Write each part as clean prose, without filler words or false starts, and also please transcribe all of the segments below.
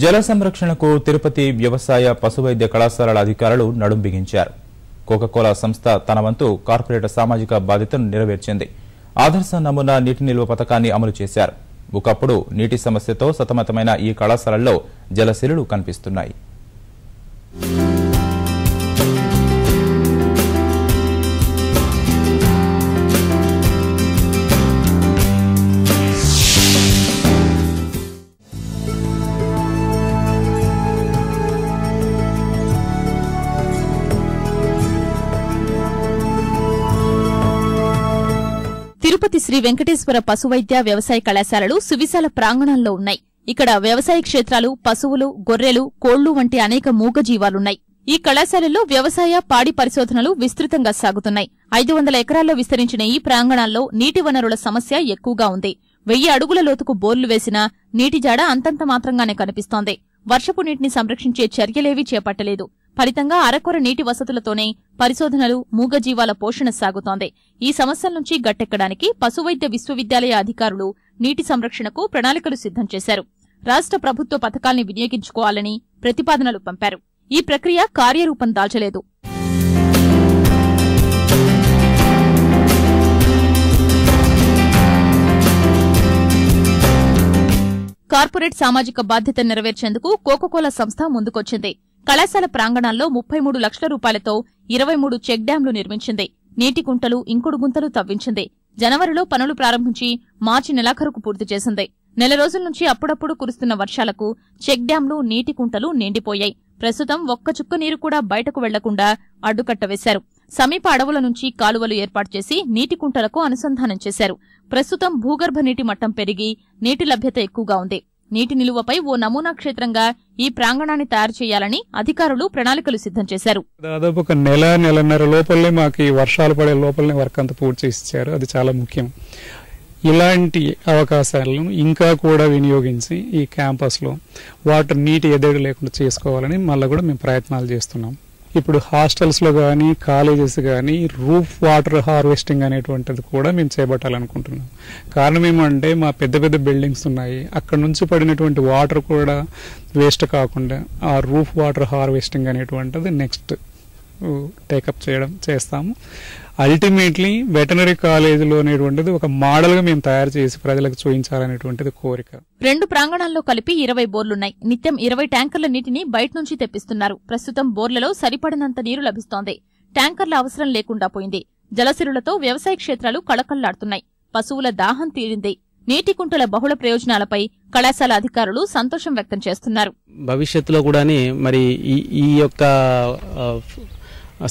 జల సంరక్షణకు తిరుపతి వ్యవసాయ పశువైద్య కళాశాలల అధికారులు నడుం బిగించారు. కోకాకోలా సంస్థ తన వంతు కార్పొరేట్ సామాజిక బాధ్యతను నెరవేర్చింది. ఆదర్శ నమూనా నీటి నిల్వ పథకాన్ని అమలు చేశారు. ఒకప్పుడు నీటి సమస్యతో సతమతమైన ఈ కళాశాలల్లో జలసిరులు కనిపిస్తున్నాయి. తిరుపతి శ్రీ వెంకటేశ్వర పశువైద్య వ్యవసాయ కళాశాలలు సువిశాల ప్రాంగణంలో ఉన్నాయి. ఇక్కడ వ్యవసాయ క్షేత్రాలు, పశువులు, గొర్రెలు, కోళ్లు వంటి అనేక మూగజీవాలున్నాయి. ఈ కళాశాలల్లో వ్యవసాయ, పాడి పరిశోధనలు విస్తృతంగా సాగుతున్నాయి. 500 ఎకరాల్లో విస్తరించిన ఈ ప్రాంగణాల్లో నీటి వనరుల సమస్య ఎక్కువగా ఉంది. 1000 అడుగుల లోతుకు బోర్లు వేసినా నీటి జాడ అంతంత మాత్రంగానే కనిపిస్తోంది. వర్షపు నీటిని సంరక్షించే చర్యలేవీ చేపట్టలేదు. ఫలితంగా అరకొర నీటి వసతులతోనే పరిశోధనలు, మూగజీవాల పోషణ సాగుతోంది. ఈ సమస్యల నుంచి గట్టెక్కడానికి పశువైద్య విశ్వవిద్యాలయ అధికారులు నీటి సంరక్షణకు ప్రణాళికలు సిద్ధం చేశారు. రాష్ట్ర ప్రభుత్వ పథకాల్ని వినియోగించుకోవాలని ప్రతిపాదనలు పంపారు. ఈ ప్రక్రియ కార్యరూపం దాల్చలేదు. కార్పొరేట్ సామాజిక బాధ్యత నెరవేర్చేందుకు కోకాకోలా సంస్థ ముందుకొచ్చింది. కళాశాల ప్రాంగణాల్లో 33 లక్షల రూపాయలతో 23 చెక్ డ్యాంలు నిర్మించింది. నీటి కుంటలు, ఇంకుడు గుంతలు తవ్వించింది. జనవరిలో పనులు ప్రారంభించి మార్చి నెలాఖరుకు పూర్తి చేసింది. నెల రోజుల నుంచి అప్పుడప్పుడు కురుస్తున్న వర్షాలకు చెక్ డ్యాంలు, నీటి కుంటలు నిండిపోయాయి. ప్రస్తుతం ఒక్క చుక్క నీరు కూడా బయటకు వెళ్లకుండా అడ్డుకట్ట వేశారు. సమీప అడవుల నుంచి కాలువలు ఏర్పాటు చేసి నీటి కుంటలకు అనుసంధానం చేశారు. ప్రస్తుతం భూగర్భ నీటి మట్టం పెరిగి నీటి లభ్యత ఎక్కువగా ఉంది. నీటి నిలువపై ఓ నమూనా క్షేత్రంగా ఈ ప్రాంగణాన్ని తయారు చేయాలని అధికారులు ప్రణాళికలు సిద్ధం చేశారు. దాదాపు ఒక నెలన్నర లోపలనే మాకు వర్షాలు పడే లోపలనే వర్క్ అంతా పూర్తి చేసి ఇచ్చారు. అది చాలా ముఖ్యం. ఇలాంటి అవకాశాలను ఇంకా కూడా వినియోగించి ఈ క్యాంపస్లో వాటర్ నీటి ఎద్దడి లేకుండా చేసుకోవాలని మళ్ళీ కూడా మేము ప్రయత్నాలు చేస్తున్నాం. ఇప్పుడు హాస్టల్స్లో కానీ, కాలేజెస్ కానీ రూఫ్ వాటర్ హార్వెస్టింగ్ అనేటువంటిది కూడా మేము చేపట్టాలనుకుంటున్నాం. కారణం ఏమంటే మా పెద్ద పెద్ద బిల్డింగ్స్ ఉన్నాయి. అక్కడ నుంచి పడినటువంటి వాటర్ కూడా వేస్ట్ కాకుండా ఆ రూఫ్ వాటర్ హార్వెస్టింగ్ అనేటువంటిది నెక్స్ట్ టేకప్ చేస్తాము. అల్టిమేట్లీ వెటనరీ కాలేజీలో అనేటువంటిది ఒక మోడల్ గా మేము తయారు చేసి ప్రజలకు చూపించాలనేటువంటిది కోరిక. 2 ప్రాంగణాల్లో కలిపి 20 బోర్లున్నాయి. నిత్యం 20 ట్యాంకర్ల నీటిని బయట నుంచి తెప్పిస్తున్నారు. ప్రస్తుతం బోర్లలో సరిపడినంత నీరు లభిస్తోంది. ట్యాంకర్ల అవసరం లేకుండా పోయింది. జలసిరులతో వ్యవసాయ క్షేత్రాలు కళకళ్లాడుతున్నాయి. పశువుల దాహం తీరింది. నీటి కుంటల బహుళ ప్రయోజనాలపై కళాశాల అధికారులు సంతోషం వ్యక్తం చేస్తున్నారు. భవిష్యత్తులో కూడా మరి ఈ యొక్క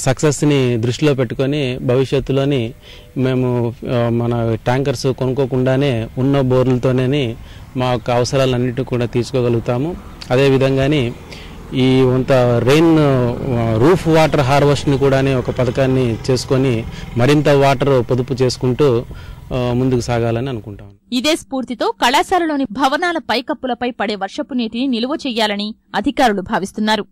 సక్సెస్ని దృష్టిలో పెట్టుకొని భవిష్యత్తులోని మేము మన ట్యాంకర్స్ కొనుక్కోకుండానే ఉన్న బోర్లతోనే మా యొక్క అవసరాలన్నిటి కూడా తీర్చుకోగలుగుతాము. అదేవిధంగానే ఈ కొంత రెయిన్ రూఫ్ వాటర్ హార్వెస్ట్ని కూడా ఒక పథకాన్ని చేసుకొని మరింత వాటర్ పొదుపు చేసుకుంటూ ముందుకు సాగాలని అనుకుంటాం. ఇదే స్ఫూర్తితో కళాశాలలోని భవనాల పైకప్పులపై పడే వర్షపు నీటిని నిలువ చెయ్యాలని అధికారులు భావిస్తున్నారు.